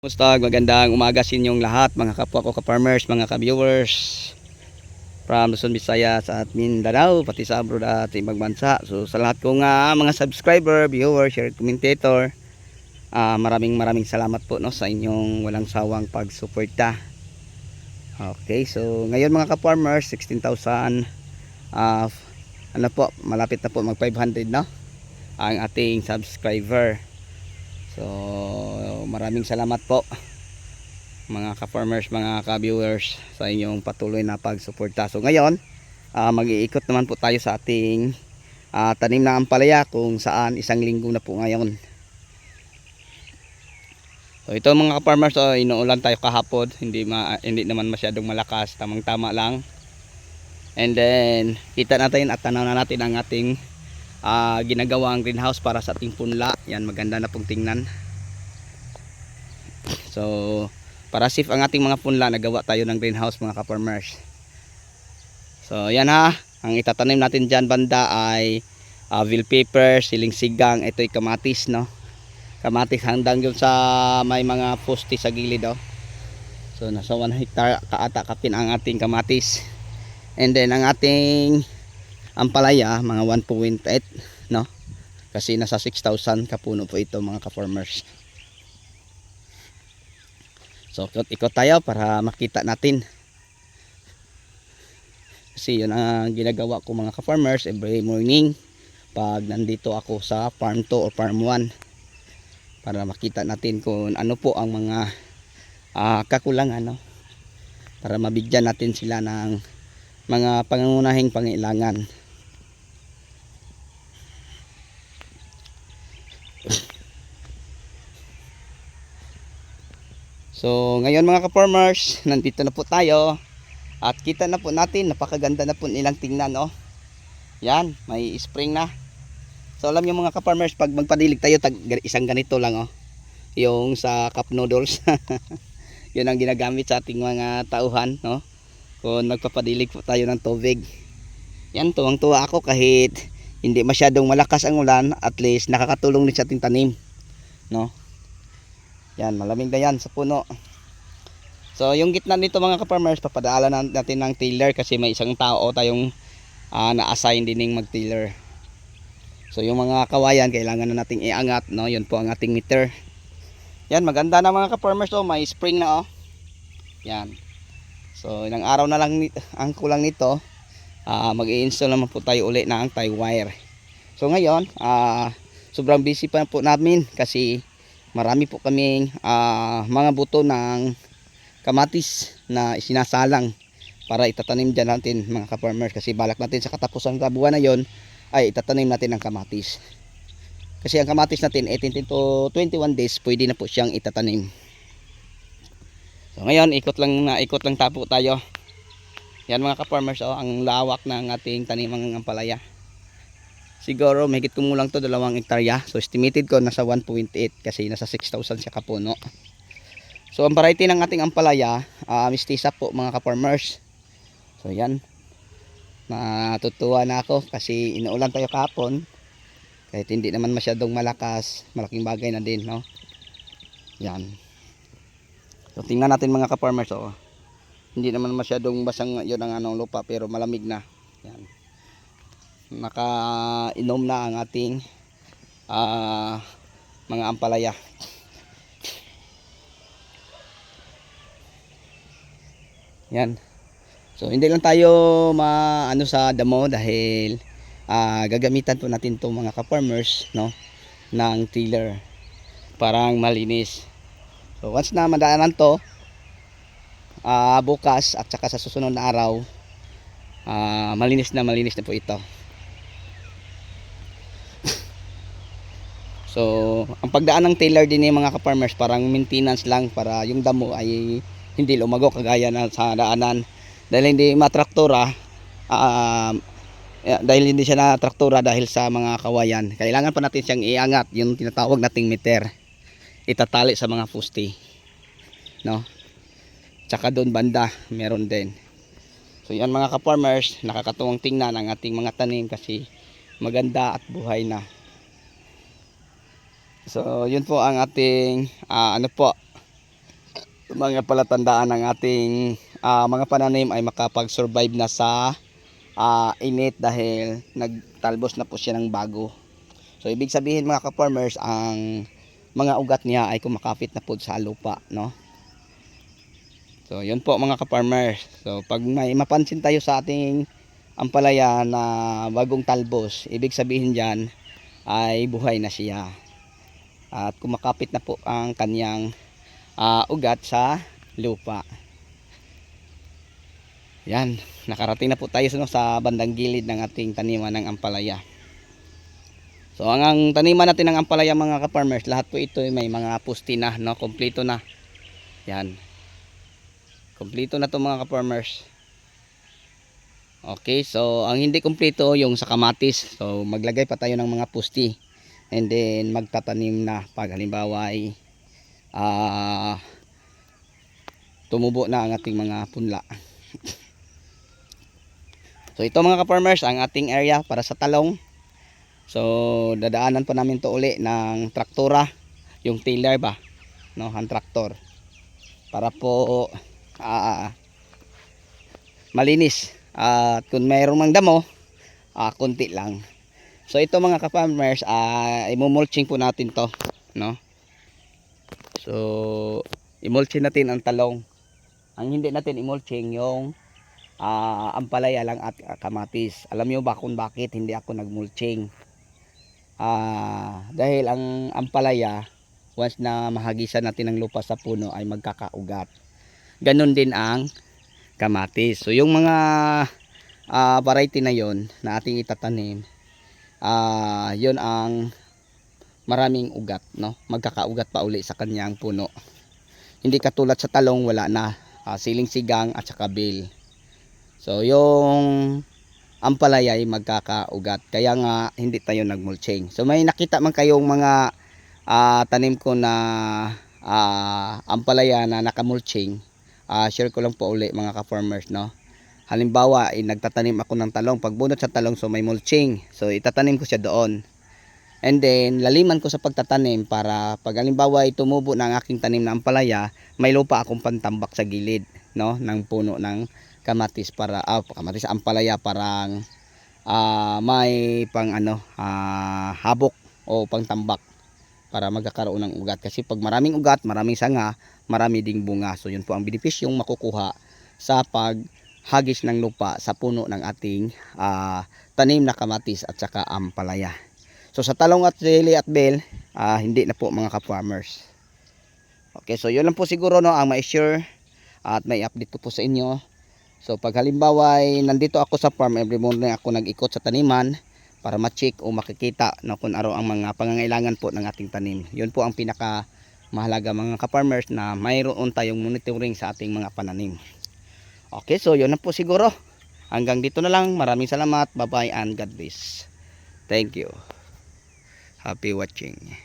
Musta, magandang umaga sa inyong lahat mga kapwa ko ka-farmers, mga ka-viewers from Luzon, Visayas at Mindanao, pati sa abroad at ibang bansa. So sa lahat kong mga subscriber, viewer, share, commentator, maraming salamat po no, sa inyong walang sawang pagsuporta. Okay, so ngayon mga ka-farmers, 16,000 ano po, malapit na po mag 500 no, ang ating subscriber. So maraming salamat po mga ka-farmers, mga ka-viewers sa inyong patuloy na pagsuporta. So ngayon, mag-iikot naman po tayo sa ating tanim na ampalaya kung saan isang linggo na po ngayon. So ito mga ka-farmers, inuulan tayo kahapon, hindi naman masyadong malakas, tamang-tama lang. And then kita natin at tanaw na natin ang ating ginagawang greenhouse para sa ating punla. Yan, maganda na pong tingnan. So para safe ang ating mga punla, nagawa tayo ng greenhouse mga ka-farmers. So yan ha, ang itatanim natin dyan banda ay bell pepper, siling sigang, ito'y kamatis no. Kamatis hanggang yun sa may mga poste sa gilid oh. So nasa 1 hectare kaata kapin ang ating kamatis. And then ang ating ampalaya mga 1.8 no, kasi nasa 6,000 kapuno po ito mga ka-farmers. So ikot tayo para makita natin, kasi yun ang ginagawa ko mga ka-farmers every morning pag nandito ako sa farm 2 o farm 1, para makita natin kung ano po ang mga kakulangan no, para mabigyan natin sila ng mga pangunahing pangailangan. So ngayon mga ka-farmers, nandito na po tayo at kita na po natin, napakaganda na po nilang tingnan oh. Yan, may spring na. So alam niyo mga ka-farmers, pag magpadilig tayo isang ganito lang oh, yung sa cup noodles. Yun ang ginagamit sa ating mga tauhan no, kung nagpapadilig po tayo ng tubig. Yan, tuwang-tuwa ako kahit hindi masyadong malakas ang ulan, at least nakakatulong din sa ating tanim no. Yan, malamig na yan sa puno. So yung gitna nito mga ka-farmers, papadaalan natin ng tiller kasi may isang tao tayong na-assign din mag-tiller. So yung mga kawayan kailangan na nating iangat no, yun po ang ating meter. Yan, maganda na mga ka-farmers oh, may spring na oh. Yan. So ilang araw na lang ang kulang nito, mag-i-install naman po tayo uli ng tie wire. So ngayon, sobrang busy pa po namin kasi marami po kaming mga buto ng kamatis na isinasalang para itatanim dyan natin mga ka-farmers, kasi balak natin sa katapusan ng buwan na yon ay itatanim natin ang kamatis. Kasi ang kamatis natin 18 to 21 days pwede na po siyang itatanim. So ngayon ikot lang tapo tayo. Yan mga ka-farmers oh, ang lawak ng ating tanimang ampalaya. Siguro mahigit kumulang to 2 hektarya. So estimated ko nasa 1.8 kasi nasa 6,000 siya kapuno. So ang variety ng ating ampalaya, mistisa po mga ka-farmers. So yan, natutuwa na ako kasi inuulan tayo kahapon. Kahit hindi naman masyadong malakas, malaking bagay na din no. Yan. So tingnan natin mga ka-farmers oh. Hindi naman masyadong basang yun ang anong lupa, pero malamig na. Yan. Nakainom na ang ating mga ampalaya. Yan. So hindi lang tayo maano sa damo dahil gagamitan po natin to mga ka-farmers no, ng tiller parang malinis. So once na madaanan to bukas at saka sa susunod na araw, malinis na po ito. So ang pagdaan ng tiller din mga ka-farmers parang maintenance lang para yung damo ay hindi lumago kagaya na sa daanan, dahil hindi matraktura, dahil hindi siya natraktura dahil sa mga kawayan. Kailangan pa natin siyang iangat, yung tinatawag nating meter, itatali sa mga poste no, tsaka doon banda meron din. So yan mga ka-farmers, nakakatuwang tingnan ang ating mga tanim kasi maganda at buhay na. So yun po ang ating ano po, mga palatandaan ng ating mga pananim ay makapag-survive na sa init dahil nagtalbos na po siya ng bago. So ibig sabihin mga ka-farmers, ang mga ugat niya ay kumakapit na po sa lupa, no? So yun po mga ka-farmers. So pag may mapansin tayo sa ating ampalaya na bagong talbos, ibig sabihin diyan ay buhay na siya. At kumakapit na po ang kanyang ugat sa lupa. Yan, nakarating na po tayo sa bandang gilid ng ating taniman ng ampalaya. So ang taniman natin ng ampalaya mga ka-farmers, lahat po ito ay may mga pusti na, no? Kompleto na. Yan. Kompleto na to mga ka-farmers. Okay, so ang hindi kompleto yung sa kamatis. So maglagay pa tayo ng mga pusti. And then magtatanim na pag halimbawa ay tumubo na ang ating mga punla. So ito mga ka-farmers ang ating area para sa talong. So dadaanan pa namin to uli ng traktora, yung tiller ba, no, ang traktor, para po malinis. At kung mayroong mang damo, konti lang. So ito mga ka-farmers, imumulching po natin to, no. So imulching natin ang talong. Ang hindi natin imulching yung ampalaya lang at kamatis. Alam niyo ba kung bakit hindi ako nagmulching? Dahil ang ampalaya, once na mahagisan natin ng lupa sa puno ay magkakaugat. Ganon din ang kamatis. So yung mga variety na yon na ating itatanim, yon ang maraming ugat, no? Magkakaugat pa uli sa kanyang puno. Hindi katulad sa talong, wala na, siling sigang at saka bale. So yung ampalaya ay magkakaugat, kaya nga hindi tayo nagmulching. So may nakita man kayong mga tanim ko na ampalaya na nakamulching, share ko lang po uli mga ka-farmers, no. Halimbawa nagtatanim ako ng talong, pagbunot sa talong, so may mulching, so itatanim ko siya doon. And then laliman ko sa pagtatanim para pag halimbawa ay tumubo na ang aking tanim na ampalaya, may lupa akong pantambak sa gilid, no, ng puno ng kamatis para kamatis ampalaya, parang may pang habok o pangtambak para magkakaroon ng ugat. Kasi pag maraming ugat, maraming sanga, marami ding bunga. So yun po ang benepisyong makukuha sa paghagis ng lupa sa puno ng ating tanim na kamatis at saka ampalaya. So sa talong at sili at bell, hindi na po mga ka-farmers. Okay, so yun lang po siguro, no, ang ma-share at may update ko po sa inyo. So pag halimbawa ay nandito ako sa farm, every morning ako nag-ikot sa taniman para ma-check o makikita, no, kung ano ang mga pangangailangan po ng ating tanim. Yun po ang pinaka mahalaga mga ka-farmers, na mayroon tayong monitoring sa ating mga pananim. Okay, so yun na po siguro. Hanggang dito na lang. Maraming salamat. Bye bye and God bless. Thank you. Happy watching.